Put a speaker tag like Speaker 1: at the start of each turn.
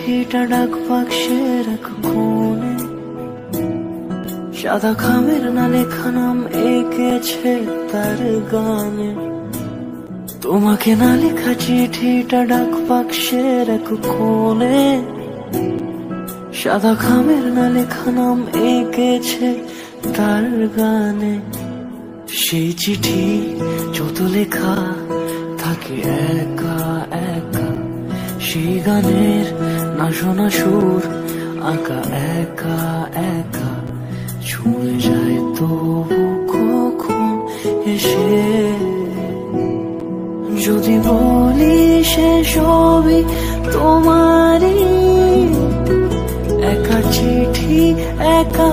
Speaker 1: চিঠিটা ডাক বাক্সের এক কোণে, সাদা খামের না লেখা নাম এঁকেছে তার গানে। তোমাকে না লেখা চিঠিটা ডাক বাক্সের এক কোণে, সাদা খামের না লেখা নাম এঁকেছে তার গানে। সেই চিঠি যত লেখা থাকে একা একা, সেই গানের না শোনা সুর আঁকা একা একা, ছুঁয়ে যায় তবু কখন এসে। যদি বলি সে সবই তোমারই, একা চিঠি একা